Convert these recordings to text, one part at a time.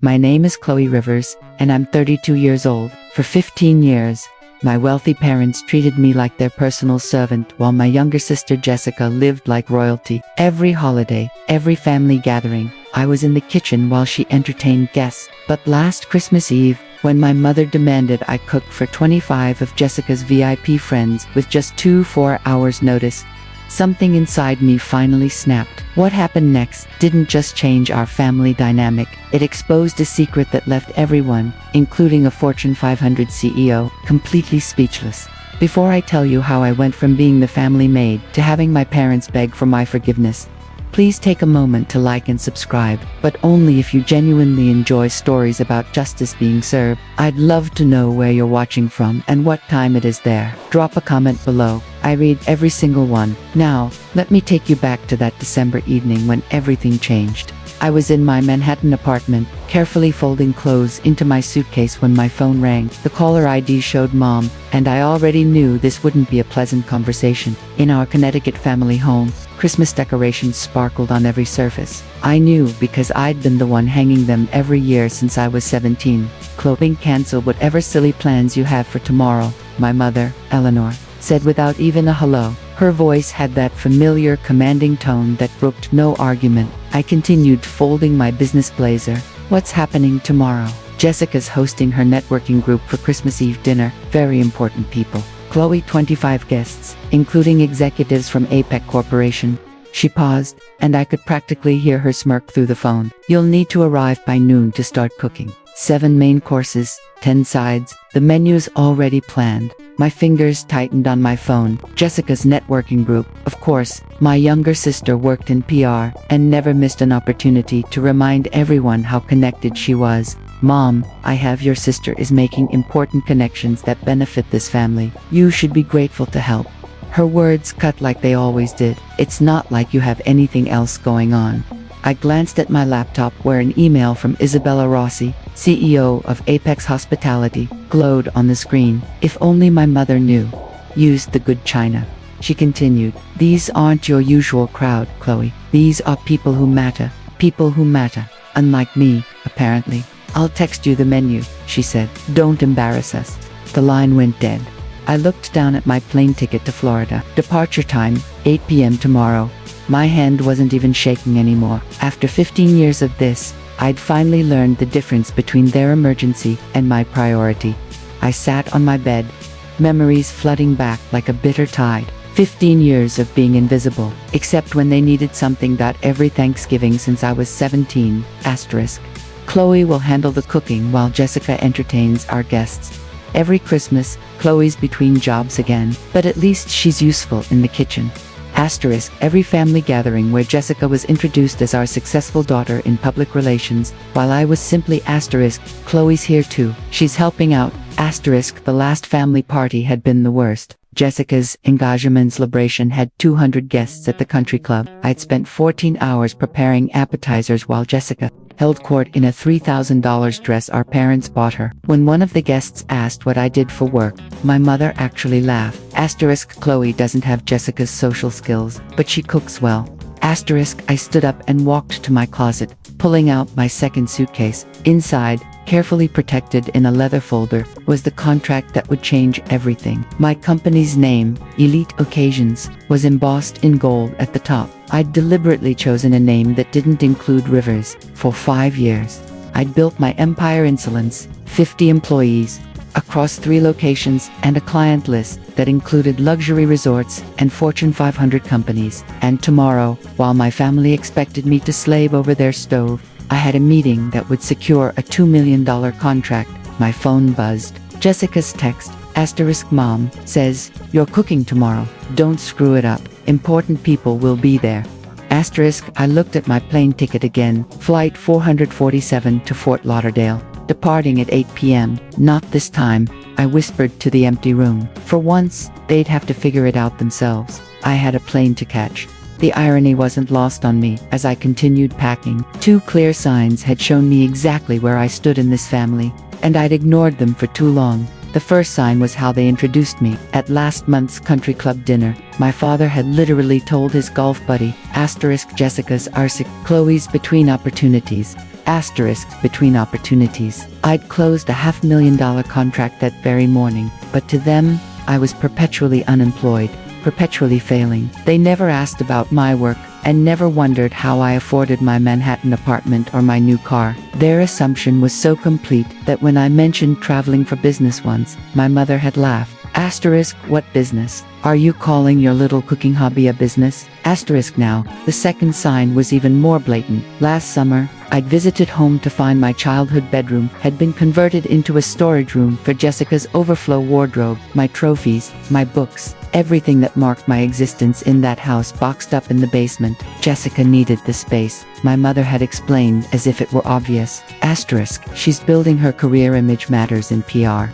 My name is Chloe Rivers, and I'm 32 years old. For 15 years, my wealthy parents treated me like their personal servant, while my younger sister Jessica lived like royalty. Every holiday, every family gathering, I was in the kitchen while she entertained guests. But last Christmas Eve, when my mother demanded I cook for 25 of Jessica's VIP friends with just 4 hours notice, something inside me finally snapped. What happened next didn't just change our family dynamic, it exposed a secret that left everyone, including a Fortune 500 CEO, completely speechless. Before I tell you how I went from being the family maid to having my parents beg for my forgiveness, please take a moment to like and subscribe, but only if you genuinely enjoy stories about justice being served. I'd love to know where you're watching from and what time it is there. Drop a comment below. I read every single one. Now, let me take you back to that December evening when everything changed. I was in my Manhattan apartment, carefully folding clothes into my suitcase when my phone rang. The caller ID showed Mom, and I already knew this wouldn't be a pleasant conversation. In our Connecticut family home, Christmas decorations sparkled on every surface. I knew because I'd been the one hanging them every year since I was 17. Chloe, cancel whatever silly plans you have for tomorrow, my mother, Eleanor, said without even a hello. Her voice had that familiar, commanding tone that brooked no argument. I continued folding my business blazer. What's happening tomorrow? Jessica's hosting her networking group for Christmas Eve dinner. Very important people. Chloe, 25 guests, including executives from APEC Corporation. She paused, and I could practically hear her smirk through the phone. You'll need to arrive by noon to start cooking. 7 main courses, 10 sides, the menu's already planned. My fingers tightened on my phone. Jessica's networking group. Of course, my younger sister worked in PR and never missed an opportunity to remind everyone how connected she was. Mom, I have your sister is making important connections that benefit this family. You should be grateful to help. Her words cut like they always did. It's not like you have anything else going on. I glanced at my laptop where an email from Isabella Rossi, CEO of Apex Hospitality, glowed on the screen. If only my mother knew. Used the good china. She continued, these aren't your usual crowd, Chloe. These are people who matter. People who matter. Unlike me, apparently. I'll text you the menu, she said. Don't embarrass us. The line went dead. I looked down at my plane ticket to Florida. Departure time, 8 p.m. tomorrow. My hand wasn't even shaking anymore. After 15 years of this, I'd finally learned the difference between their emergency and my priority. I sat on my bed, memories flooding back like a bitter tide. 15 years of being invisible, except when they needed something. Every Thanksgiving since I was 17, asterisk. Chloe will handle the cooking while Jessica entertains our guests. Every Christmas, Chloe's between jobs again, but at least she's useful in the kitchen. Asterisk, every family gathering where Jessica was introduced as our successful daughter in public relations, while I was simply asterisk, Chloe's here too. She's helping out. Asterisk, the last family party had been the worst. Jessica's engagement celebration had 200 guests at the country club. I'd spent 14 hours preparing appetizers while Jessica held court in a $3,000 dress our parents bought her. When one of the guests asked what I did for work, my mother actually laughed. Asterisk, Chloe doesn't have Jessica's social skills, but she cooks well. Asterisk, I stood up and walked to my closet, pulling out my second suitcase. Inside, carefully protected in a leather folder, was the contract that would change everything. My company's name, Elite Occasions, was embossed in gold at the top. I'd deliberately chosen a name that didn't include Rivers. For 5 years, I'd built my empire insolence, 50 employees, across 3 locations, and a client list that included luxury resorts and Fortune 500 companies. And tomorrow, while my family expected me to slave over their stove, I had a meeting that would secure a $2 million contract. My phone buzzed. Jessica's text, asterisk, Mom, says, you're cooking tomorrow. Don't screw it up. Important people will be there. Asterisk, I looked at my plane ticket again. Flight 447 to Fort Lauderdale. Departing at 8 p.m. Not this time, I whispered to the empty room. For once, they'd have to figure it out themselves. I had a plane to catch. The irony wasn't lost on me as I continued packing. 2 clear signs had shown me exactly where I stood in this family, and I'd ignored them for too long. The first sign was how they introduced me. At last month's country club dinner, my father had literally told his golf buddy, asterisk, Jessica's arsic, Chloe's between opportunities, Asterisk, between opportunities. I'd closed a $500,000 contract that very morning, but to them, I was perpetually unemployed, perpetually failing. They never asked about my work, and never wondered how I afforded my Manhattan apartment or my new car. Their assumption was so complete that when I mentioned traveling for business once, my mother had laughed. Asterisk, what business? Are you calling your little cooking hobby a business? Asterisk now, the second sign was even more blatant. Last summer, I'd visited home to find my childhood bedroom had been converted into a storage room for Jessica's overflow wardrobe, my trophies, my books, everything that marked my existence in that house boxed up in the basement. Jessica needed the space, my mother had explained as if it were obvious. Asterisk, she's building her career. Image matters in PR.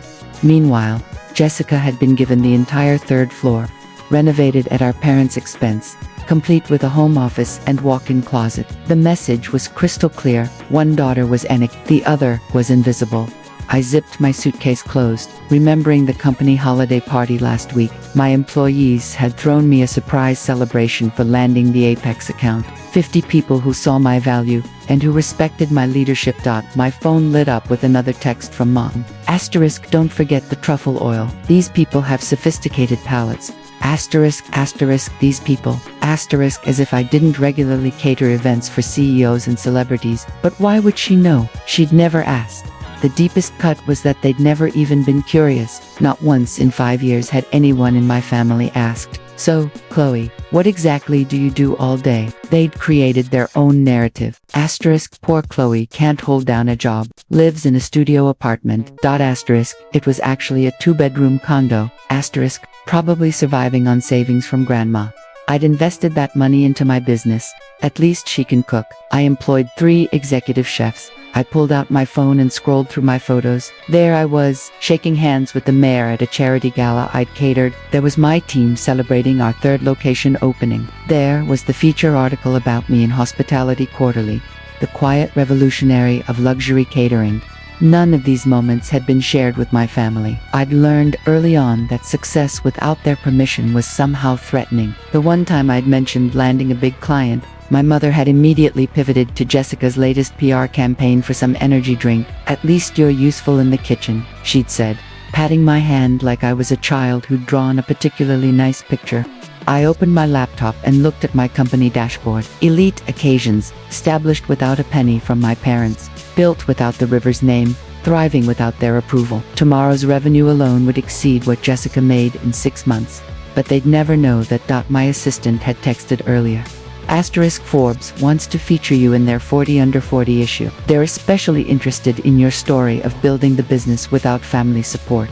Meanwhile, Jessica had been given the entire third floor, renovated at our parents' expense, complete with a home office and walk-in closet. The message was crystal clear: one daughter was Enoch, the other was invisible. I zipped my suitcase closed, remembering the company holiday party last week. My employees had thrown me a surprise celebration for landing the Apex account. 50 people who saw my value and who respected my leadership. My phone lit up with another text from Mom. Asterisk, don't forget the truffle oil. These people have sophisticated palates. Asterisk, asterisk, these people. Asterisk, as if I didn't regularly cater events for CEOs and celebrities. But why would she know? She'd never asked. The deepest cut was that they'd never even been curious. Not once in 5 years had anyone in my family asked, "So, Chloe, what exactly do you do all day?" They'd created their own narrative. Asterisk, poor Chloe can't hold down a job, lives in a studio apartment. Asterisk, it was actually a 2-bedroom condo. Asterisk, probably surviving on savings from grandma. I'd invested that money into my business. At least she can cook. I employed 3 executive chefs. I pulled out my phone and scrolled through my photos. There I was, shaking hands with the mayor at a charity gala I'd catered. There was my team celebrating our 3rd location opening. There was the feature article about me in Hospitality Quarterly, the quiet revolutionary of luxury catering. None of these moments had been shared with my family. I'd learned early on that success without their permission was somehow threatening. The one time I'd mentioned landing a big client, my mother had immediately pivoted to Jessica's latest PR campaign for some energy drink. "At least you're useful in the kitchen," she'd said, patting my hand like I was a child who'd drawn a particularly nice picture. I opened my laptop and looked at my company dashboard. Elite occasions, established without a penny from my parents, built without the river's name, thriving without their approval. Tomorrow's revenue alone would exceed what Jessica made in 6 months. But they'd never know that. My assistant had texted earlier. Asterisk, Forbes wants to feature you in their 40 Under 40 issue. They're especially interested in your story of building the business without family support.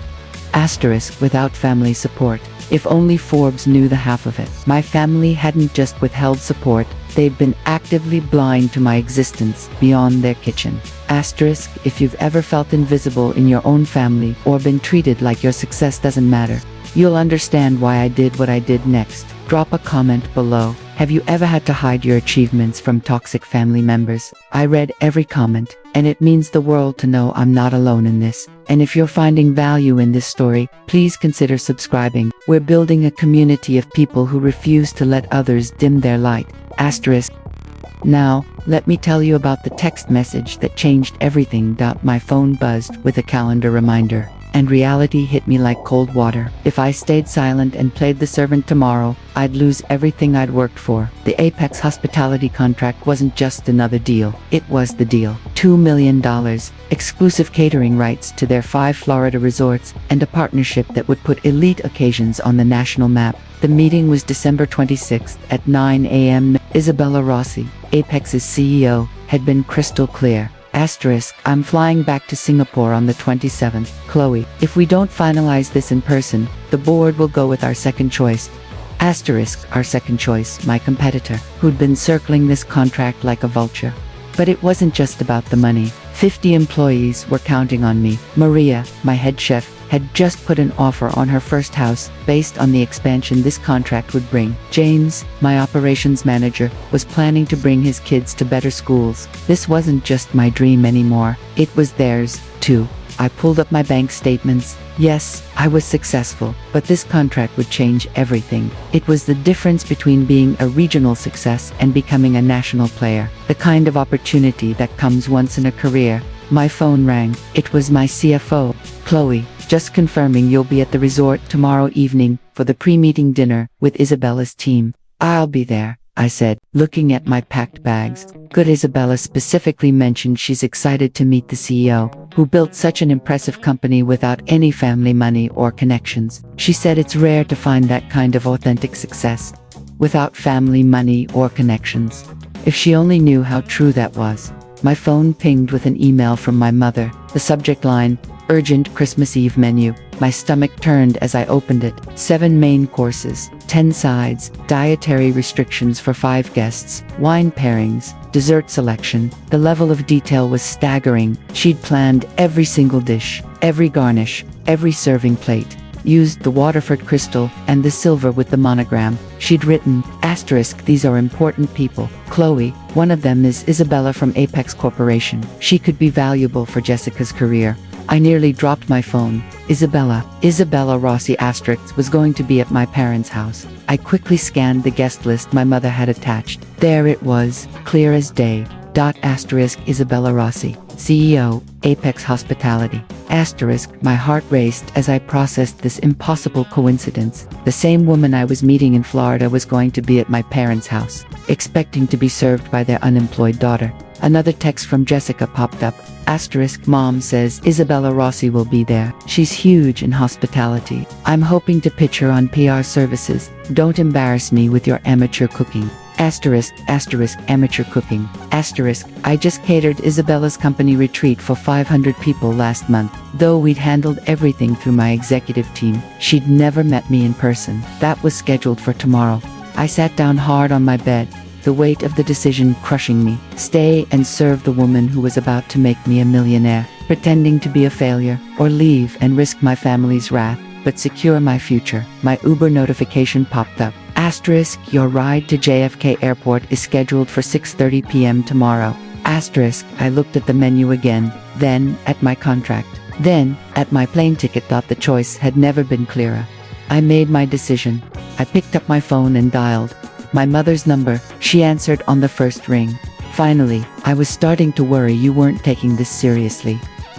Asterisk, without family support. If only Forbes knew the half of it. My family hadn't just withheld support, they'd been actively blind to my existence beyond their kitchen. Asterisk, if you've ever felt invisible in your own family or been treated like your success doesn't matter, you'll understand why I did what I did next. Drop a comment below. Have you ever had to hide your achievements from toxic family members? I read every comment, and it means the world to know I'm not alone in this. And if you're finding value in this story, please consider subscribing. We're building a community of people who refuse to let others dim their light. Asterisk. Now, let me tell you about the text message that changed everything. My phone buzzed with a calendar reminder. And reality hit me like cold water. If I stayed silent and played the servant tomorrow, I'd lose everything I'd worked for. The Apex hospitality contract wasn't just another deal. It was the deal. $2 million, exclusive catering rights to their 5 Florida resorts, and a partnership that would put elite occasions on the national map. The meeting was December 26th at 9 a.m. Isabella Rossi, Apex's CEO, had been crystal clear. Asterisk, I'm flying back to Singapore on the 27th. Chloe, if we don't finalize this in person, the board will go with our second choice. Asterisk, our second choice, my competitor, who'd been circling this contract like a vulture. But it wasn't just about the money. 50 employees were counting on me. Maria, my head chef, had just put an offer on her first house based on the expansion this contract would bring. James, my operations manager, was planning to bring his kids to better schools. This wasn't just my dream anymore, it was theirs, too. I pulled up my bank statements. Yes, I was successful, but this contract would change everything. It was the difference between being a regional success and becoming a national player. The kind of opportunity that comes once in a career. My phone rang. It was my CFO. Chloe, just confirming you'll be at the resort tomorrow evening for the pre-meeting dinner with Isabella's team. I'll be there, I said, looking at my packed bags. Good. Isabella specifically mentioned she's excited to meet the CEO, who built such an impressive company without any family money or connections. She said it's rare to find that kind of authentic success without family money or connections. If she only knew how true that was. My phone pinged with an email from my mother. The subject line, urgent Christmas Eve menu. My stomach turned as I opened it. 7 main courses, 10 sides, dietary restrictions for 5 guests, wine pairings, dessert selection. The level of detail was staggering. She'd planned every single dish, every garnish, every serving plate. Used the Waterford crystal and the silver with the monogram. She'd written, asterisk, these are important people. Chloe, one of them is Isabella from Apex Corporation. She could be valuable for Jessica's career. I nearly dropped my phone. Isabella Rossi asterisk was going to be at my parents' house. I quickly scanned the guest list my mother had attached. There it was, clear as day. Asterisk Isabella Rossi, CEO, Apex Hospitality. Asterisk, my heart raced as I processed this impossible coincidence. The same woman I was meeting in Florida was going to be at my parents' house, expecting to be served by their unemployed daughter. Another text from Jessica popped up. Asterisk, Mom says Isabella Rossi will be there. She's huge in hospitality. I'm hoping to pitch her on PR services. Don't embarrass me with your amateur cooking. Asterisk, amateur cooking. Asterisk, I just catered Isabella's company retreat for 500 people last month. Though we'd handled everything through my executive team, she'd never met me in person. That was scheduled for tomorrow. I sat down hard on my bed, the weight of the decision crushing me. Stay and serve the woman who was about to make me a millionaire, pretending to be a failure, or leave and risk my family's wrath, but secure my future. My Uber notification popped up. Asterisk, your ride to JFK Airport is scheduled for 6:30 p.m. tomorrow. Asterisk, I looked at the menu again, then at my contract, then at my plane ticket. Thought the choice had never been clearer. I made my decision. I picked up my phone and dialed my mother's number. She answered on the first ring. Finally, I was starting to worry you weren't taking this seriously.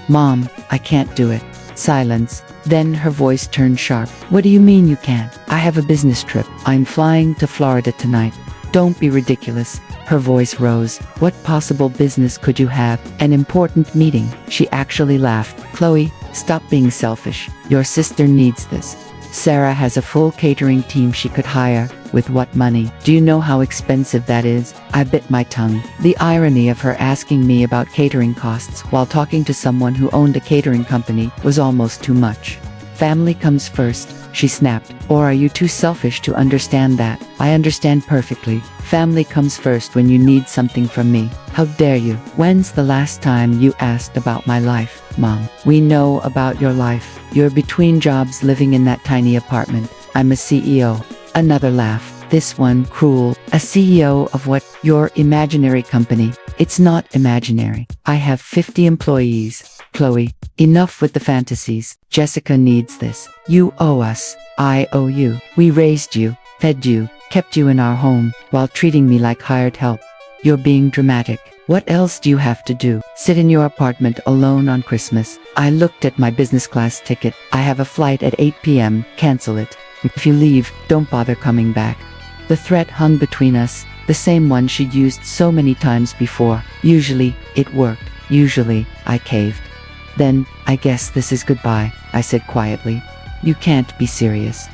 Mom, I can't do it. Silence. Then her voice turned sharp. What do you mean you can't? I have a business trip. I'm flying to Florida tonight. Don't be ridiculous. Her voice rose. What possible business could you have? An important meeting. She actually laughed. Chloe, stop being selfish. Your sister needs this. Sarah has a full catering team she could hire. With what money? Do you know how expensive that is? I bit my tongue. The irony of her asking me about catering costs while talking to someone who owned a catering company was almost too much. Family comes first, she snapped. Or are you too selfish to understand that? I understand perfectly. Family comes first when you need something from me. How dare you? When's the last time you asked about my life, Mom? We know about your life. You're between jobs living in that tiny apartment. I'm a CEO. Another laugh. This one cruel. A CEO of what? Your imaginary company. It's not imaginary. I have 50 employees. Chloe, enough with the fantasies. Jessica needs this. You owe us. I owe you. We raised you, fed you, kept you in our home, while treating me like hired help. You're being dramatic. What else do you have to do? Sit in your apartment alone on Christmas? I looked at my business class ticket. I have a flight at 8 p.m. Cancel it. If you leave, don't bother coming back. The threat hung between us, the same one she'd used so many times before. Usually, it worked. Usually, I caved. Then, I guess this is goodbye, I said quietly. You can't be serious.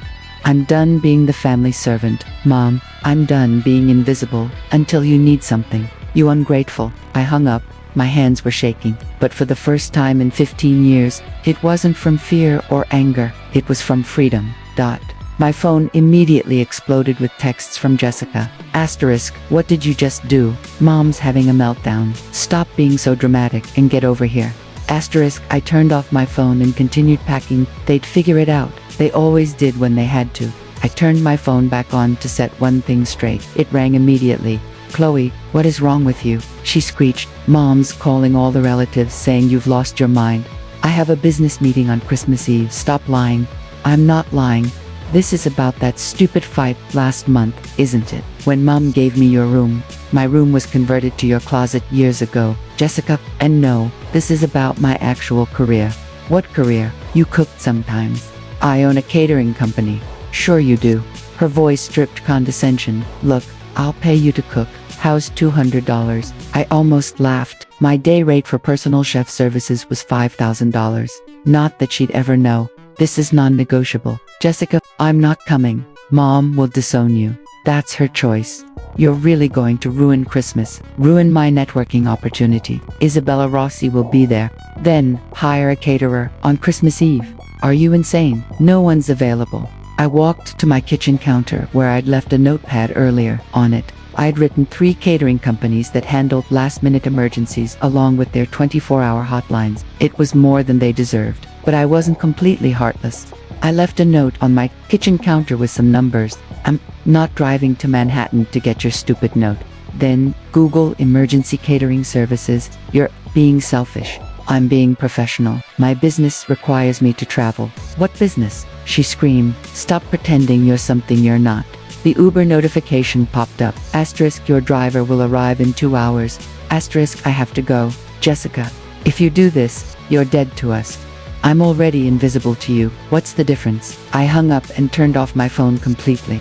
I'm done being the family servant, Mom. I'm done being invisible until you need something. You ungrateful. I hung up. My hands were shaking. But for the first time in 15 years, it wasn't from fear or anger. It was from freedom. My phone immediately exploded with texts from Jessica. Asterisk, what did you just do? Mom's having a meltdown. Stop being so dramatic and get over here. Asterisk, I turned off my phone and continued packing. They'd figure it out. They always did when they had to. I turned my phone back on to set one thing straight. It rang immediately. Chloe, what is wrong with you? She screeched. Mom's calling all the relatives saying you've lost your mind. I have a business meeting on Christmas Eve. Stop lying. I'm not lying. This is about that stupid fight last month, isn't it? When Mom gave me your room, my room was converted to your closet years ago, Jessica. And no, this is about my actual career. What career? You cooked sometimes. I own a catering company. Sure you do. Her voice dripped condescension. Look, I'll pay you to cook. How's $200? I almost laughed. My day rate for personal chef services was $5,000. Not that she'd ever know. This is non-negotiable. Jessica, I'm not coming. Mom will disown you. That's her choice. You're really going to ruin Christmas. Ruin my networking opportunity. Isabella Rossi will be there. Then, hire a caterer on Christmas Eve. Are you insane? No one's available. I walked to my kitchen counter where I'd left a notepad earlier. On it, I'd written 3 catering companies that handled last-minute emergencies along with their 24-hour hotlines. It was more than they deserved, but I wasn't completely heartless. I left a note on my kitchen counter with some numbers. I'm not driving to Manhattan to get your stupid note. Then, Google emergency catering services. You're being selfish. I'm being professional. My business requires me to travel. What business? She screamed. Stop pretending you're something you're not. The Uber notification popped up. Asterisk, your driver will arrive in 2 hours. Asterisk, I have to go. Jessica, if you do this, you're dead to us. I'm already invisible to you. What's the difference? I hung up and turned off my phone completely.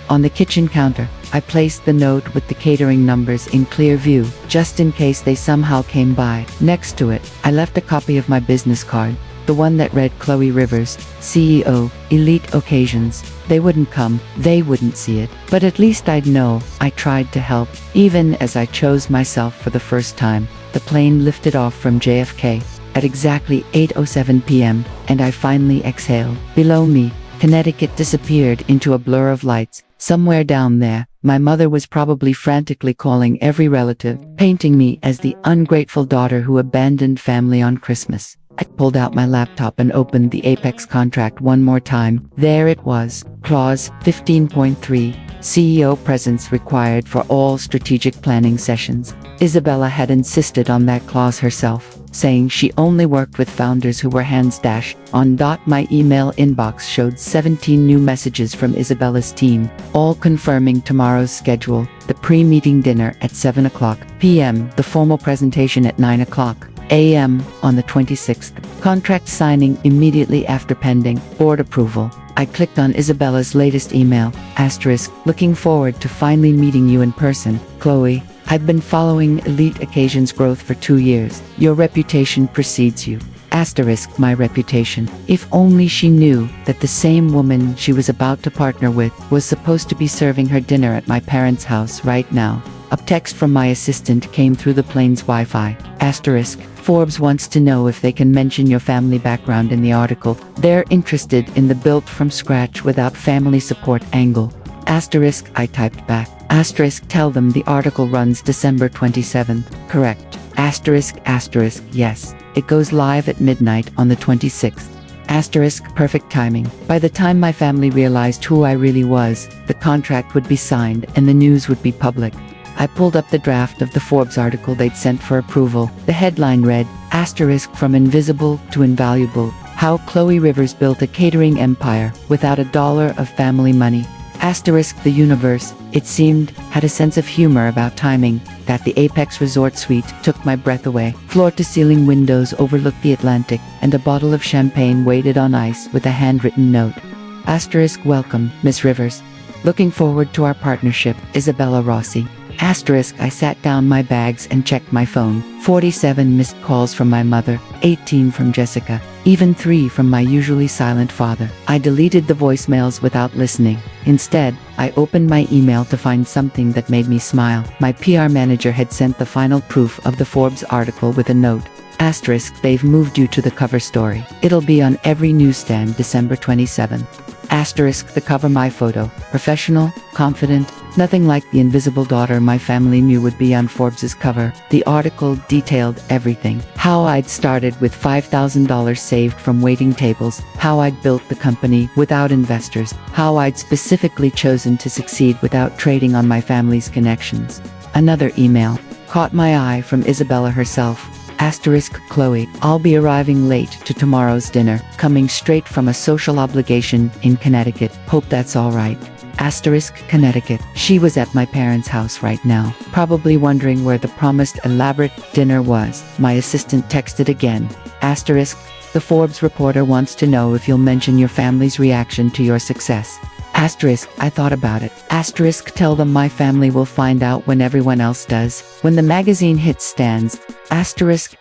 On the kitchen counter, I placed the note with the catering numbers in clear view, just in case they somehow came by. Next to it, I left a copy of my business card, the one that read Chloe Rivers, CEO, Elite Occasions. They wouldn't come, they wouldn't see it, but at least I'd know I tried to help. Even as I chose myself for the first time, the plane lifted off from JFK at exactly 8:07 p.m., and I finally exhaled. Below me, Connecticut disappeared into a blur of lights. Somewhere down there, my mother was probably frantically calling every relative, painting me as the ungrateful daughter who abandoned family on Christmas. I pulled out my laptop and opened the Apex contract one more time. There it was, Clause 15.3, CEO presence required for all strategic planning sessions. Isabella had insisted on that clause herself, saying she only worked with founders who were hands-dash on. My email inbox showed 17 new messages from Isabella's team, all confirming tomorrow's schedule: the pre-meeting dinner at 7 o'clock p.m., the formal presentation at 9 o'clock a.m. on the 26th. Contract signing immediately after pending board approval. I clicked on Isabella's latest email, asterisk, looking forward to finally meeting you in person. Chloe, I've been following Elite Occasions' growth for 2 years. Your reputation precedes you. Asterisk, my reputation. If only she knew that the same woman she was about to partner with was supposed to be serving her dinner at my parents' house right now. A text from my assistant came through the plane's Wi-Fi. Asterisk, Forbes wants to know if they can mention your family background in the article. They're interested in the built from scratch without family support angle. Asterisk, I typed back. Asterisk, tell them the article runs December 27th. Correct. Asterisk, asterisk, yes. It goes live at midnight on the 26th. Asterisk, perfect timing. By the time my family realized who I really was, the contract would be signed and the news would be public. I pulled up the draft of the Forbes article they'd sent for approval. The headline read, asterisk, from invisible to invaluable, how Chloe Rivers built a catering empire without a dollar of family money. Asterisk, the universe, it seemed, had a sense of humor about timing, that the Apex Resort Suite took my breath away. Floor-to-ceiling windows overlooked the Atlantic, and a bottle of champagne waited on ice with a handwritten note. Asterisk, welcome, Miss Rivers. Looking forward to our partnership, Isabella Rossi. Asterisk, I sat down my bags and checked my phone. 47 missed calls from my mother, 18 from Jessica, even 3 from my usually silent father. I deleted the voicemails without listening. Instead, I opened my email to find something that made me smile. My PR manager had sent the final proof of the Forbes article with a note. Asterisk, they've moved you to the cover story. It'll be on every newsstand December 27th. Asterisk, the cover, my photo. Professional, confident, nothing like the invisible daughter my family knew would be on Forbes's cover. The article detailed everything. How I'd started with $5,000 saved from waiting tables. How I'd built the company without investors. How I'd specifically chosen to succeed without trading on my family's connections. Another email caught my eye from Isabella herself. Asterisk Chloe, I'll be arriving late to tomorrow's dinner, coming straight from a social obligation in Connecticut. Hope that's alright. Asterisk Connecticut. She was at my parents' house right now, probably wondering where the promised elaborate dinner was. My assistant texted again. Asterisk, the Forbes reporter wants to know if you'll mention your family's reaction to your success. Asterisk, I thought about it. Asterisk, tell them my family will find out when everyone else does. When the magazine hits stands. Asterisk,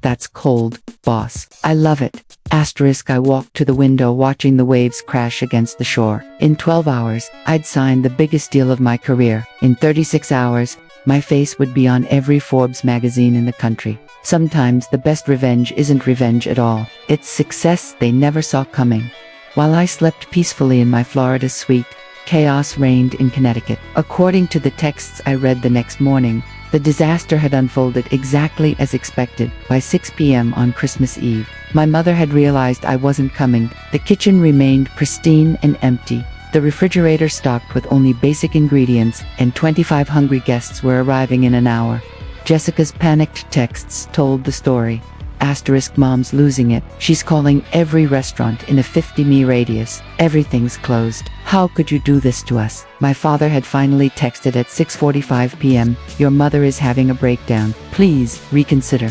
that's cold, boss. I love it. Asterisk, I walked to the window watching the waves crash against the shore. In 12 hours, I'd signed the biggest deal of my career. In 36 hours, my face would be on every Forbes magazine in the country. Sometimes the best revenge isn't revenge at all. It's success they never saw coming. While I slept peacefully in my Florida suite, chaos reigned in Connecticut. According to the texts I read the next morning, the disaster had unfolded exactly as expected. By 6 p.m. on Christmas Eve, my mother had realized I wasn't coming. The kitchen remained pristine and empty, the refrigerator stocked with only basic ingredients, and 25 hungry guests were arriving in an hour. Jessica's panicked texts told the story. Asterisk, mom's losing it. She's calling every restaurant in a 50-mi radius. Everything's closed. How could you do this to us? My father had finally texted at 6:45 p.m. Your mother is having a breakdown. Please reconsider.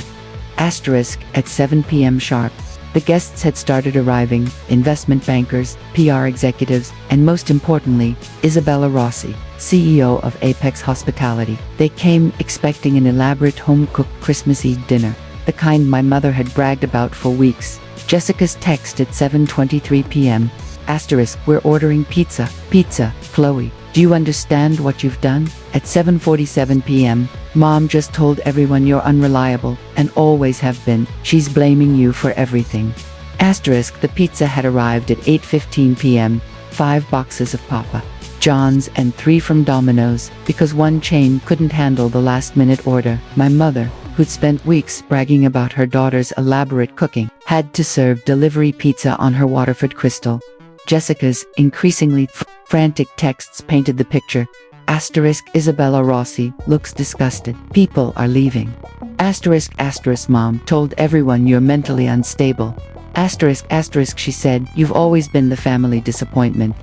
Asterisk, at 7 p.m. sharp. The guests had started arriving, investment bankers, PR executives, and most importantly, Isabella Rossi, CEO of Apex Hospitality. They came expecting an elaborate home-cooked Christmas Eve dinner, the kind my mother had bragged about for weeks. Jessica's text at 7:23 p.m. Asterisk, we're ordering pizza. Pizza, Chloe. Do you understand what you've done? At 7:47 p.m., Mom just told everyone you're unreliable, and always have been. She's blaming you for everything. Asterisk, the pizza had arrived at 8:15 p.m., 5 boxes of Papa John's and 3 from Domino's, because one chain couldn't handle the last-minute order. My mother, who'd spent weeks bragging about her daughter's elaborate cooking, had to serve delivery pizza on her Waterford Crystal. Jessica's increasingly frantic texts painted the picture. Asterisk, Isabella Rossi looks disgusted. People are leaving. Asterisk, mom told everyone you're mentally unstable. Asterisk, she said, you've always been the family disappointment.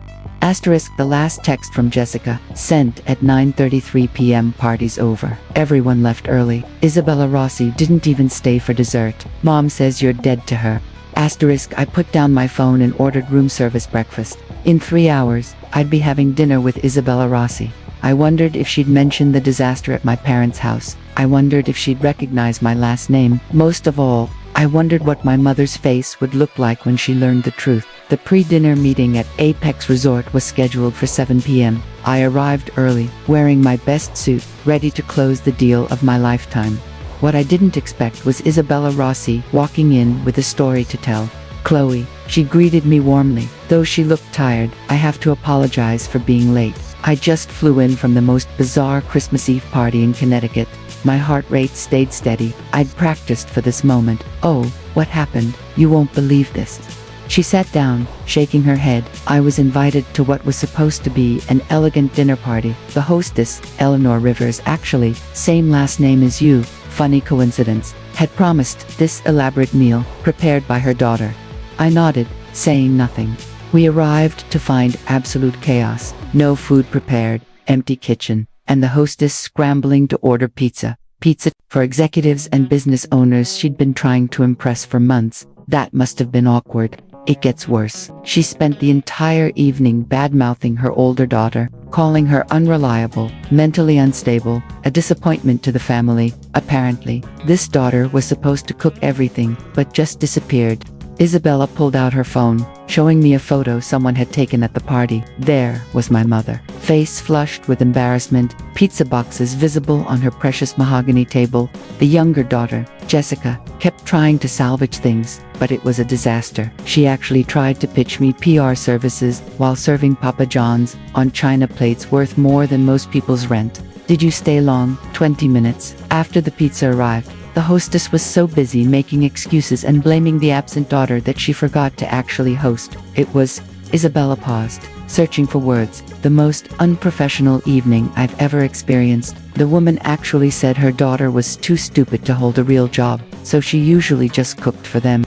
Asterisk, the last text from Jessica, sent at 9:33 p.m. Party's over. Everyone left early. Isabella Rossi didn't even stay for dessert. Mom says you're dead to her. Asterisk, I put down my phone and ordered room service breakfast. In 3 hours, I'd be having dinner with Isabella Rossi. I wondered if she'd mention the disaster at my parents' house. I wondered if she'd recognize my last name. Most of all, I wondered what my mother's face would look like when she learned the truth. The pre-dinner meeting at Apex Resort was scheduled for 7 p.m. I arrived early, wearing my best suit, ready to close the deal of my lifetime. What I didn't expect was Isabella Rossi walking in with a story to tell. Chloe, she greeted me warmly. Though she looked tired, I have to apologize for being late. I just flew in from the most bizarre Christmas Eve party in Connecticut. My heart rate stayed steady. I'd practiced for this moment. Oh, what happened? You won't believe this. She sat down, shaking her head. I was invited to what was supposed to be an elegant dinner party. The hostess, Eleanor Rivers, actually, same last name as you, funny coincidence, had promised this elaborate meal, prepared by her daughter. I nodded, saying nothing. We arrived to find absolute chaos. No food prepared, empty kitchen, and the hostess scrambling to order pizza. Pizza for executives and business owners she'd been trying to impress for months. That must have been awkward. It gets worse. She spent the entire evening bad-mouthing her older daughter, calling her unreliable, mentally unstable, a disappointment to the family. Apparently, this daughter was supposed to cook everything, but just disappeared. Isabella pulled out her phone, showing me a photo someone had taken at the party. There was my mother, face flushed with embarrassment, pizza boxes visible on her precious mahogany table. The younger daughter, Jessica, kept trying to salvage things, but it was a disaster. She actually tried to pitch me PR services while serving Papa John's on china plates worth more than most people's rent. Did you stay long? 20 minutes. After the pizza arrived, the hostess was so busy making excuses and blaming the absent daughter that she forgot to actually host. It was... Isabella paused, searching for words. The most unprofessional evening I've ever experienced. The woman actually said her daughter was too stupid to hold a real job, so she usually just cooked for them.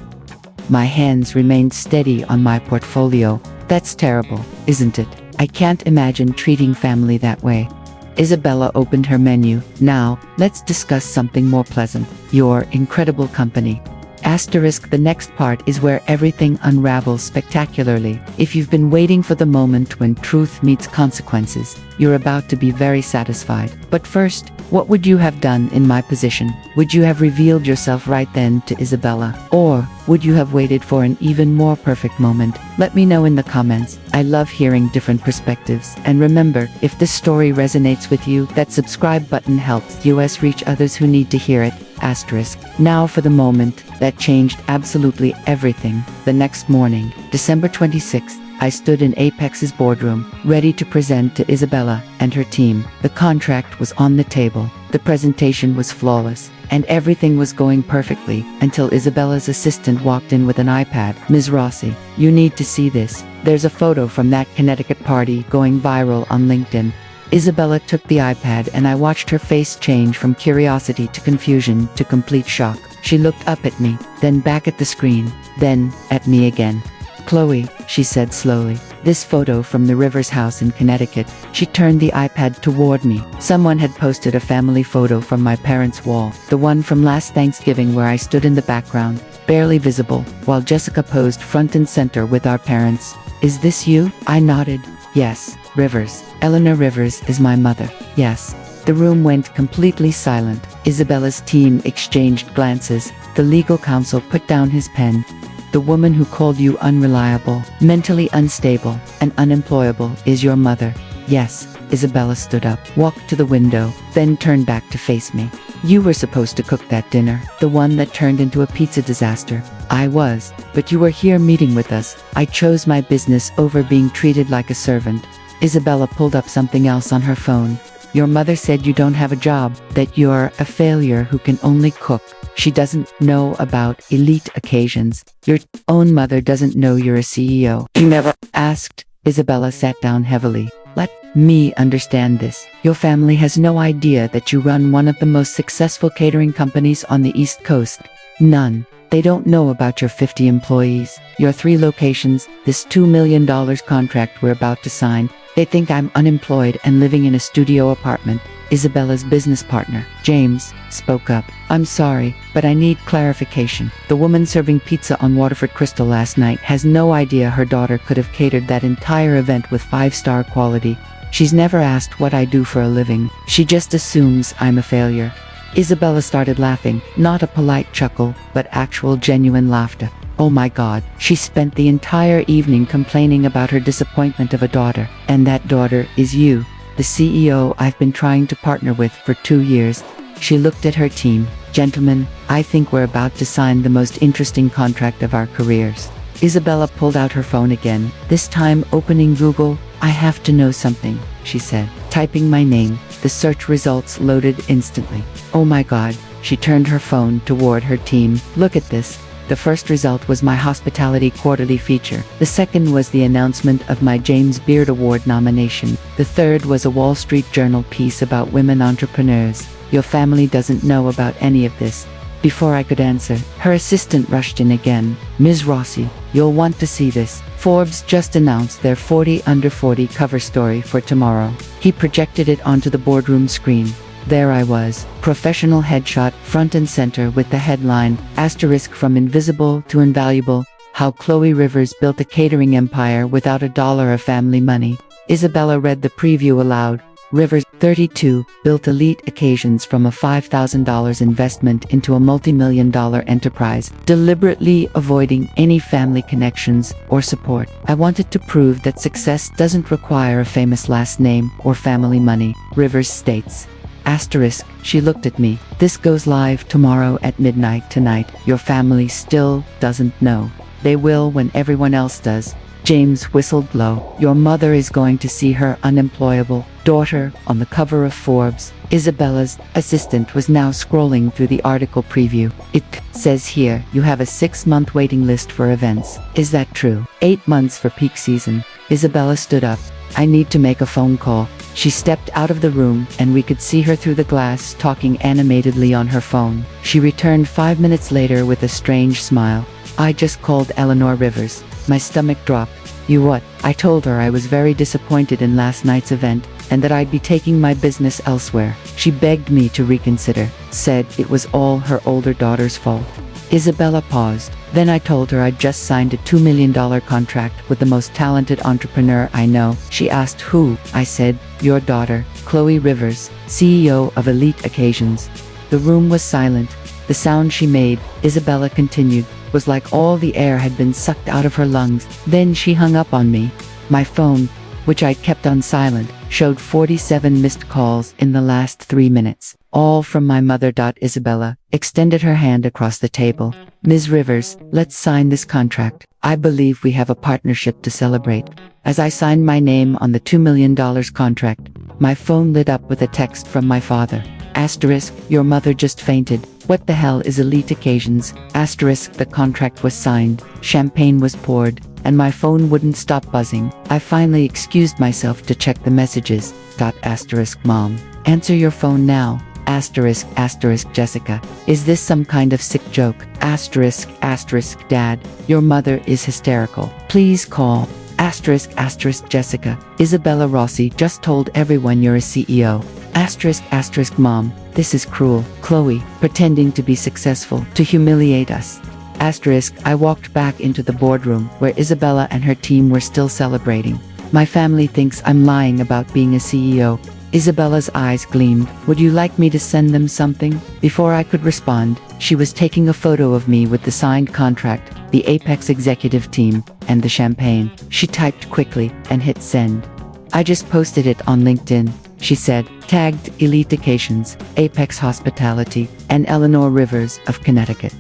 My hands remained steady on my portfolio. That's terrible, isn't it? I can't imagine treating family that way. Isabella opened her menu. Now, let's discuss something more pleasant. Your incredible company. Asterisk, the next part is where everything unravels spectacularly. If you've been waiting for the moment when truth meets consequences, you're about to be very satisfied. But first, what would you have done in my position? Would you have revealed yourself right then to Isabella? Or would you have waited for an even more perfect moment? Let me know in the comments. I love hearing different perspectives. And remember, if this story resonates with you, that subscribe button helps us reach others who need to hear it. Asterisk. Now for the moment that changed absolutely everything. The next morning, December 26th, I stood in Apex's boardroom, ready to present to Isabella and her team. The contract was on the table. The presentation was flawless, and everything was going perfectly until Isabella's assistant walked in with an iPad. Ms. Rossi, you need to see this. There's a photo from that Connecticut party going viral on LinkedIn. Isabella took the iPad and I watched her face change from curiosity to confusion to complete shock. She looked up at me, then back at the screen, then at me again. Chloe, she said slowly, this photo from the Rivers house in Connecticut. She turned the iPad toward me. Someone had posted a family photo from my parents' wall, the one from last Thanksgiving where I stood in the background, barely visible, while Jessica posed front and center with our parents. Is this you? I nodded. Yes, Rivers. Eleanor Rivers is my mother. Yes. The room went completely silent. Isabella's team exchanged glances. The legal counsel put down his pen. The woman who called you unreliable, mentally unstable, and unemployable is your mother. Yes. Isabella stood up, walked to the window, then turned back to face me. You were supposed to cook that dinner, the one that turned into a pizza disaster. I was, but you were here meeting with us. I chose my business over being treated like a servant. Isabella pulled up something else on her phone. Your mother said you don't have a job, that you're a failure who can only cook. She doesn't know about elite occasions. Your own mother doesn't know you're a CEO. You never asked. Isabella sat down heavily. Let me understand this. Your family has no idea that you run one of the most successful catering companies on the East Coast. None. They don't know about your 50 employees, your 3 locations, this $2 million contract we're about to sign. They think I'm unemployed and living in a studio apartment. Isabella's business partner, James, spoke up. I'm sorry, but I need clarification. The woman serving pizza on Waterford Crystal last night has no idea her daughter could have catered that entire event with 5-star quality. She's never asked what I do for a living. She just assumes I'm a failure. Isabella started laughing, not a polite chuckle, but actual genuine laughter. Oh my God, she spent the entire evening complaining about her disappointment of a daughter, and that daughter is you, the CEO I've been trying to partner with for 2 years. She looked at her team. Gentlemen, I think we're about to sign the most interesting contract of our careers. Isabella pulled out her phone again, this time opening Google. I have to know something, she said. Typing my name, the search results loaded instantly. Oh my God, she turned her phone toward her team. Look at this. The first result was my hospitality quarterly feature. The second was the announcement of my James Beard Award nomination. The third was a Wall Street Journal piece about women entrepreneurs. Your family doesn't know about any of this. Before I could answer, her assistant rushed in again. Ms. Rossi, you'll want to see this. Forbes just announced their 40 Under 40 cover story for tomorrow. He projected it onto the boardroom screen. There I was, professional headshot, front and center with the headline, asterisk from invisible to invaluable, how Chloe Rivers built a catering empire without a dollar of family money. Isabella read the preview aloud. Rivers, 32, built elite occasions from a $5,000 investment into a multi-million-dollar enterprise, deliberately avoiding any family connections or support. I wanted to prove that success doesn't require a famous last name or family money, Rivers states. Asterisk, she looked at me. This goes live tomorrow at midnight tonight. Your family still doesn't know. They will when everyone else does. James whistled low. Your mother is going to see her unemployable daughter on the cover of Forbes. Isabella's assistant was now scrolling through the article preview. It says here you have a 6-month waiting list for events. Is that true? 8 months for peak season. Isabella stood up. I need to make a phone call. She stepped out of the room, and we could see her through the glass talking animatedly on her phone. She returned 5 minutes later with a strange smile. I just called Eleanor Rivers. My stomach dropped. You what? I told her I was very disappointed in last night's event, and that I'd be taking my business elsewhere. She begged me to reconsider, said it was all her older daughter's fault. Isabella paused. Then I told her I'd just signed a $2 million contract with the most talented entrepreneur I know. She asked who. I said, your daughter, Chloe Rivers, CEO of Elite Occasions. The room was silent. The sound she made, Isabella continued, was like all the air had been sucked out of her lungs. Then she hung up on me. My phone, which I'd kept on silent, showed 47 missed calls in the last 3 minutes, all from my mother. Isabella extended her hand across the table. Ms. Rivers, let's sign this contract. I believe we have a partnership to celebrate. As I signed my name on the $2 million contract, my phone lit up with a text from my father. Asterisk, your mother just fainted. What the hell is Elite Occasions? Asterisk, the contract was signed, champagne was poured, and my phone wouldn't stop buzzing. I finally excused myself to check the messages. Asterisk, Mom. Answer your phone now. Asterisk, asterisk, Jessica. Is this some kind of sick joke? Asterisk, asterisk, Dad. Your mother is hysterical. Please call. Asterisk, asterisk, Jessica. Isabella Rossi just told everyone you're a CEO. Asterisk, asterisk, Mom. This is cruel. Chloe, pretending to be successful, to humiliate us. Asterisk, I walked back into the boardroom, where Isabella and her team were still celebrating. My family thinks I'm lying about being a CEO. Isabella's eyes gleamed. Would you like me to send them something? Before I could respond, she was taking a photo of me with the signed contract, the Apex executive team, and the champagne. She typed quickly and hit send. I just posted it on LinkedIn, she said, tagged Elite Occasions, Apex Hospitality, and Eleanor Rivers of Connecticut.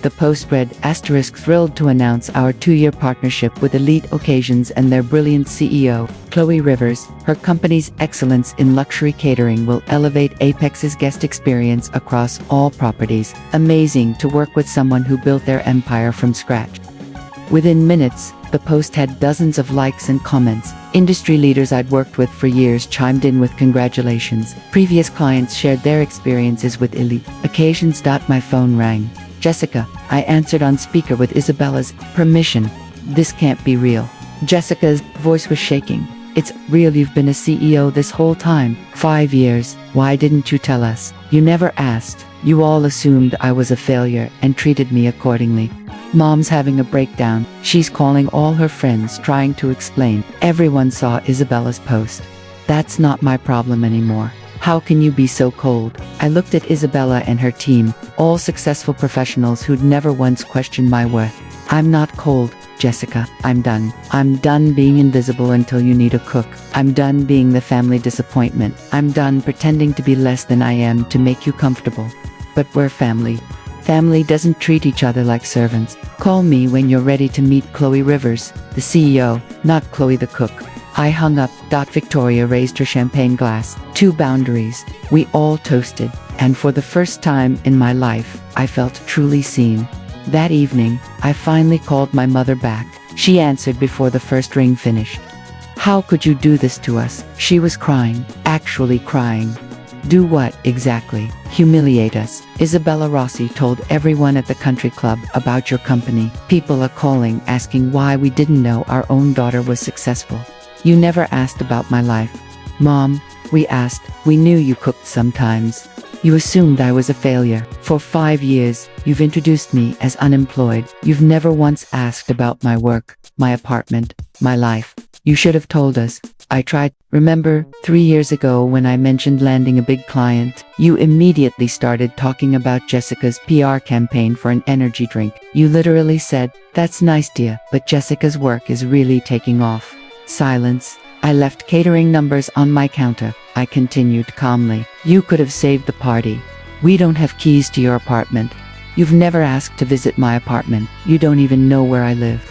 The post read, asterisk, thrilled to announce our 2-year partnership with Elite Occasions and their brilliant CEO, Chloe Rivers. Her company's excellence in luxury catering will elevate Apex's guest experience across all properties. Amazing to work with someone who built their empire from scratch. Within minutes, the post had dozens of likes and comments. Industry leaders I'd worked with for years chimed in with congratulations. Previous clients shared their experiences with Elite Occasions. My phone rang. Jessica, I answered on speaker with Isabella's permission. This can't be real. Jessica's voice was shaking. It's real, you've been a CEO this whole time. 5 years. Why didn't you tell us? You never asked. You all assumed I was a failure and treated me accordingly. Mom's having a breakdown. She's calling all her friends trying to explain. Everyone saw Isabella's post. That's not my problem anymore. How can you be so cold? I looked at Isabella and her team, all successful professionals who'd never once questioned my worth. I'm not cold, Jessica. I'm done. I'm done being invisible until you need a cook. I'm done being the family disappointment. I'm done pretending to be less than I am to make you comfortable. But we're family. Family doesn't treat each other like servants. Call me when you're ready to meet Chloe Rivers, the CEO, not Chloe the cook. I hung up. Victoria raised her champagne glass. 2 boundaries. We all toasted, and for the first time in my life, I felt truly seen. That evening, I finally called my mother back. She answered before the first ring finished. How could you do this to us? She was crying, actually crying. Do what, exactly? Humiliate us. Isabella Rossi told everyone at the country club about your company. People are calling, asking why we didn't know our own daughter was successful. You never asked about my life. Mom, we asked. We knew you cooked sometimes. You assumed I was a failure. For 5 years, you've introduced me as unemployed. You've never once asked about my work, my apartment, my life. You should have told us. I tried. Remember, 3 years ago when I mentioned landing a big client, you immediately started talking about Jessica's PR campaign for an energy drink. You literally said, that's nice, dear, but Jessica's work is really taking off. Silence. I left catering numbers on my counter. I continued calmly. You could have saved the party. We don't have keys to your apartment. You've never asked to visit my apartment. You don't even know where I live.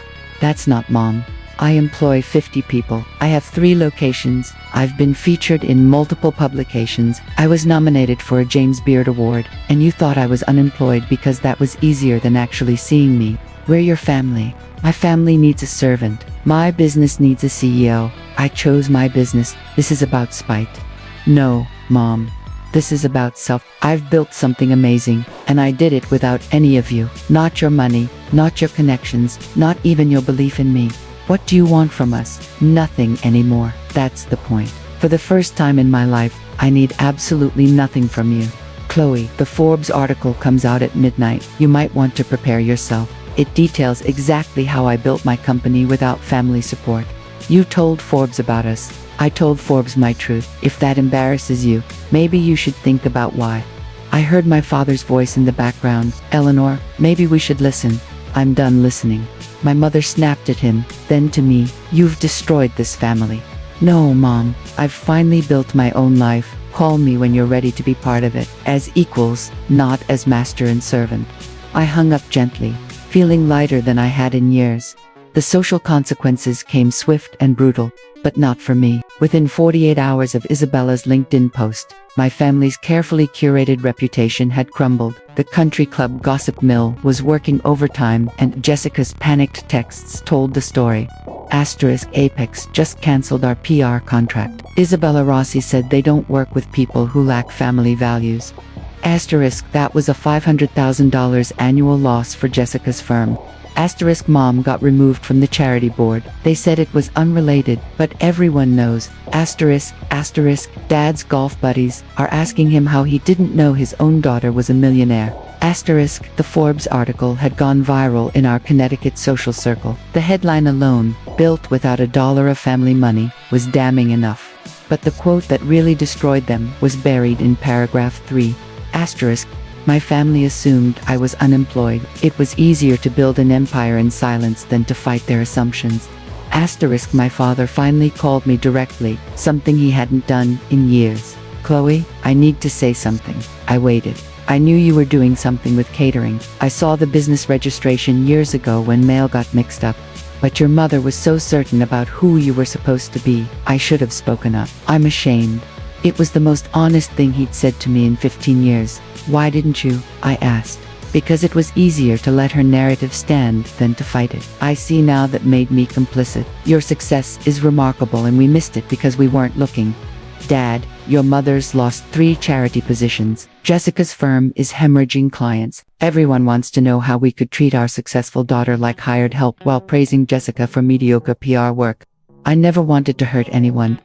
That's not Mom. I employ 50 people. I have 3 locations. I've been featured in multiple publications. I was nominated for a James Beard Award, and you thought I was unemployed because that was easier than actually seeing me. We're your family. My family needs a servant. My business needs a CEO. I chose my business. This is about spite. No, Mom. This is about self. I've built something amazing, and I did it without any of you. Not your money, not your connections, not even your belief in me. What do you want from us? Nothing anymore. That's the point. For the first time in my life, I need absolutely nothing from you. Chloe, the Forbes article comes out at midnight. You might want to prepare yourself. It details exactly how I built my company without family support. You told Forbes about us. I told Forbes my truth. If that embarrasses you, maybe you should think about why. I heard my father's voice in the background. Eleanor, maybe we should listen. I'm done listening. My mother snapped at him, then to me. You've destroyed this family. No, Mom. I've finally built my own life. Call me when you're ready to be part of it. As equals, not as master and servant. I hung up gently, feeling lighter than I had in years. The social consequences came swift and brutal, but not for me. Within 48 hours of Isabella's LinkedIn post, my family's carefully curated reputation had crumbled. The country club gossip mill was working overtime, and Jessica's panicked texts told the story. Apex just cancelled our PR contract. Isabella Rossi said they don't work with people who lack family values. That was a $500,000 annual loss for Jessica's firm. Mom got removed from the charity board. They said it was unrelated, but everyone knows. Dad's golf buddies are asking him how he didn't know his own daughter was a millionaire. The Forbes article had gone viral in our Connecticut social circle. The headline alone, built without a dollar of family money, was damning enough. But the quote that really destroyed them was buried in paragraph 3. My family assumed I was unemployed. It was easier to build an empire in silence than to fight their assumptions. My father finally called me directly, something he hadn't done in years. Chloe, I need to say something. I waited. I knew you were doing something with catering. I saw the business registration years ago when mail got mixed up. But your mother was so certain about who you were supposed to be. I should have spoken up. I'm ashamed. It was the most honest thing he'd said to me in 15 years. Why didn't you? I asked. Because it was easier to let her narrative stand than to fight it. I see now that made me complicit. Your success is remarkable and we missed it because we weren't looking. Dad, your mother's lost 3 charity positions. Jessica's firm is hemorrhaging clients. Everyone wants to know how we could treat our successful daughter like hired help while praising Jessica for mediocre PR work. I never wanted to hurt anyone.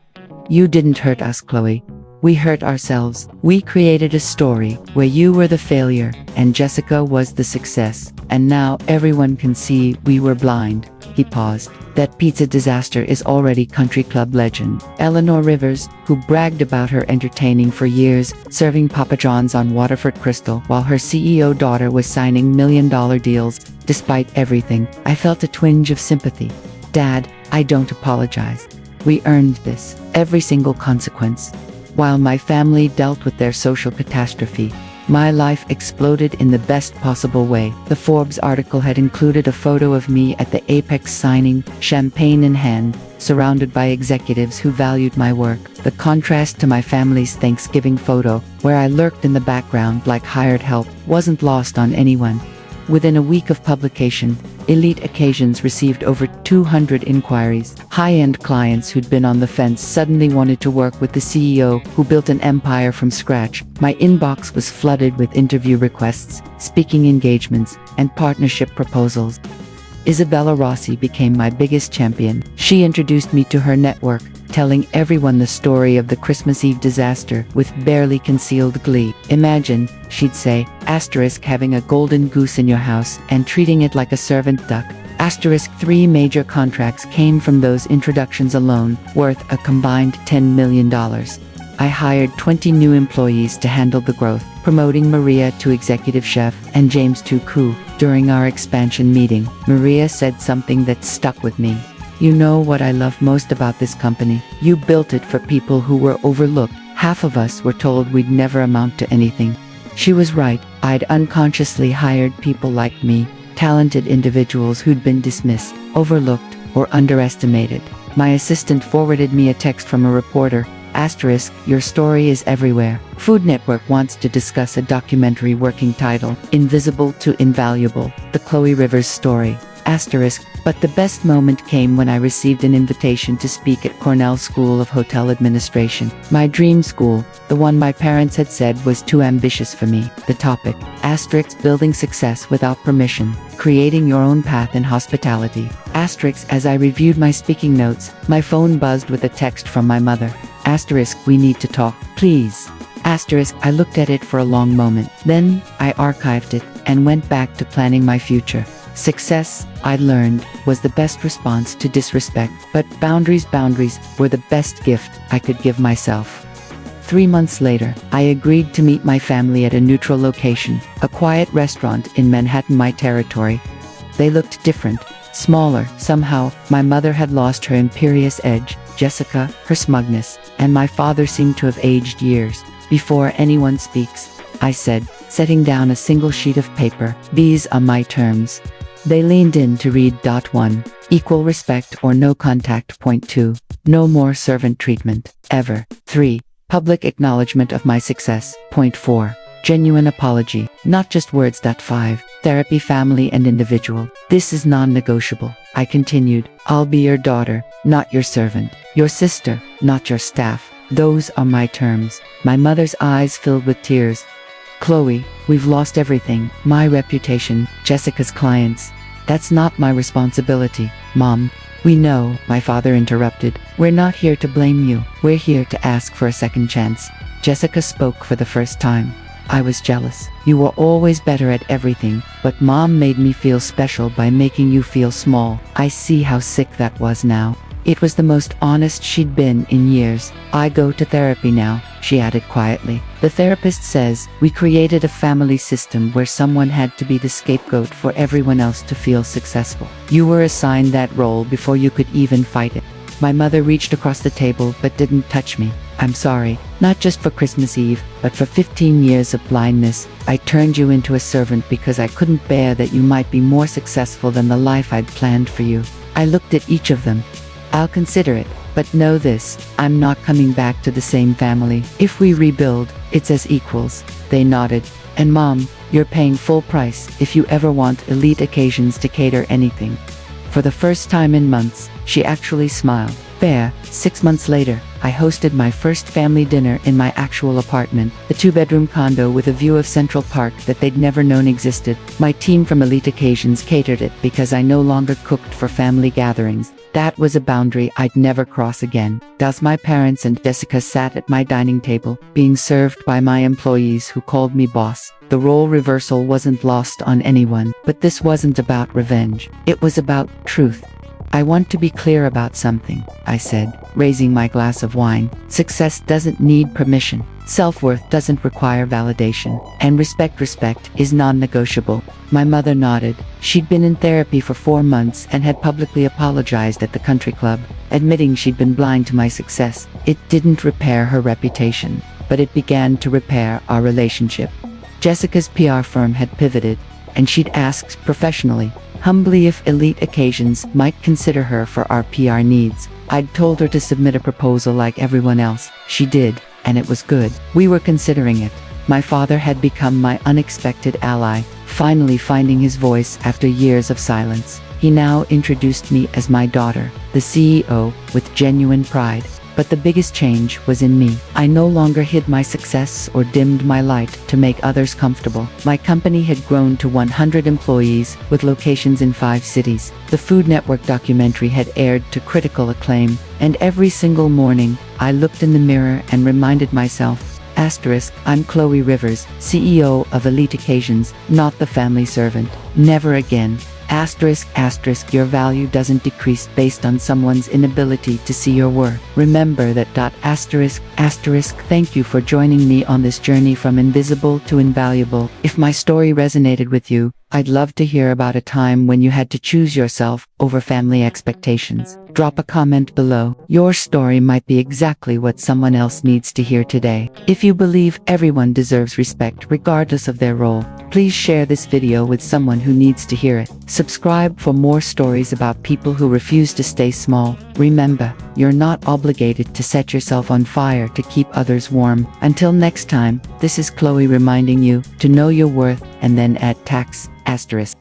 You didn't hurt us, Chloe. We hurt ourselves. We created a story where you were the failure and Jessica was the success. And now everyone can see we were blind. He paused. That pizza disaster is already country club legend. Eleanor Rivers, who bragged about her entertaining for years, serving Papa John's on Waterford Crystal while her CEO daughter was signing million-dollar deals. Despite everything, I felt a twinge of sympathy. Dad, I don't apologize. We earned this. Every single consequence. While my family dealt with their social catastrophe, my life exploded in the best possible way. The Forbes article had included a photo of me at the Apex signing, champagne in hand, surrounded by executives who valued my work. The contrast to my family's Thanksgiving photo, where I lurked in the background like hired help, wasn't lost on anyone. Within a week of publication, Elite Occasions received over 200 inquiries. High-end clients who'd been on the fence suddenly wanted to work with the CEO who built an empire from scratch. My inbox was flooded with interview requests, speaking engagements, and partnership proposals. Isabella Rossi became my biggest champion. She introduced me to her network, telling everyone the story of the Christmas Eve disaster with barely concealed glee. Imagine, she'd say, having a golden goose in your house and treating it like a servant duck. 3 major contracts came from those introductions alone, worth a combined $10 million. I hired 20 new employees to handle the growth, promoting Maria to executive chef and James to coup. During our expansion meeting, Maria said something that stuck with me. You know what I love most about this company? You built it for people who were overlooked. Half of us were told we'd never amount to anything. She was right. I'd unconsciously hired people like me, talented individuals who'd been dismissed, overlooked, or underestimated. My assistant forwarded me a text from a reporter. Your story is everywhere. Food Network wants to discuss a documentary working title, Invisible to Invaluable, the Chloe Rivers story. Asterisk, but the best moment came when I received an invitation to speak at Cornell School of Hotel Administration. My dream school, the one my parents had said was too ambitious for me. The topic, asterisk, building success without permission, creating your own path in hospitality. Asterisk, as I reviewed my speaking notes, my phone buzzed with a text from my mother. Asterisk, we need to talk, please. Asterisk, I looked at it for a long moment. Then, I archived it and went back to planning my future. Success, I'd learned, was the best response to disrespect, but boundaries were the best gift I could give myself. 3 months later, I agreed to meet my family at a neutral location, a quiet restaurant in Manhattan, my territory. They looked different, smaller. Somehow, my mother had lost her imperious edge, Jessica, her smugness, and my father seemed to have aged years. Before anyone speaks, I said, setting down a single sheet of paper, these are my terms. They leaned in to read. 1. Equal respect or no contact. 2. No more servant treatment, ever. 3. Public acknowledgement of my success. 4. Genuine apology, not just words. 5. Therapy, family and individual. This is non-negotiable. I continued, I'll be your daughter, not your servant. Your sister, not your staff. Those are my terms. My mother's eyes filled with tears. Chloe, we've lost everything. My reputation, Jessica's clients. That's not my responsibility, Mom. We know, my father interrupted. We're not here to blame you. We're here to ask for a second chance. Jessica spoke for the first time. I was jealous. You were always better at everything, but Mom made me feel special by making you feel small. I see how sick that was now. It was the most honest she'd been in years. I go to therapy now, she added quietly. The therapist says, we created a family system where someone had to be the scapegoat for everyone else to feel successful. You were assigned that role before you could even fight it. My mother reached across the table but didn't touch me. I'm sorry, not just for Christmas Eve, but for 15 years of blindness. I turned you into a servant because I couldn't bear that you might be more successful than the life I'd planned for you. I looked at each of them. I'll consider it, but know this, I'm not coming back to the same family. If we rebuild, it's as equals. They nodded. And Mom, you're paying full price if you ever want elite occasions to cater anything. For the first time in months, she actually smiled. Fair. 6 months later, I hosted my first family dinner in my actual apartment, a 2-bedroom condo with a view of Central Park that they'd never known existed. My team from Elite Occasions catered it because I no longer cooked for family gatherings. That was a boundary I'd never cross again. Thus my parents and Jessica sat at my dining table, being served by my employees who called me boss. The role reversal wasn't lost on anyone, but this wasn't about revenge. It was about truth. I want to be clear about something, I said, raising my glass of wine. Success doesn't need permission. Self-worth doesn't require validation. And respect is non-negotiable. My mother nodded. She'd been in therapy for 4 months and had publicly apologized at the country club, admitting she'd been blind to my success. It didn't repair her reputation, but it began to repair our relationship. Jessica's PR firm had pivoted, and she'd asked professionally, humbly, if Elite Occasions might consider her for our PR needs. I'd told her to submit a proposal like everyone else. She did, and it was good. We were considering it. My father had become my unexpected ally, finally finding his voice after years of silence. He now introduced me as my daughter, the CEO, with genuine pride. But the biggest change was in me. I no longer hid my success or dimmed my light to make others comfortable. My company had grown to 100 employees, with locations in 5 cities. The Food Network documentary had aired to critical acclaim, and every single morning, I looked in the mirror and reminded myself, asterisk, I'm Chloe Rivers, CEO of Elite Occasions, not the family servant. Never again. Asterisk, your value doesn't decrease based on someone's inability to see your worth. Remember that. Asterisk, thank you for joining me on this journey from invisible to invaluable. If my story resonated with you, I'd love to hear about a time when you had to choose yourself over family expectations. Drop a comment below. Your story might be exactly what someone else needs to hear today. If you believe everyone deserves respect regardless of their role, please share this video with someone who needs to hear it. Subscribe for more stories about people who refuse to stay small. Remember, you're not obligated to set yourself on fire to keep others warm. Until next time, this is Chloe reminding you to know your worth and then add tax, asterisk.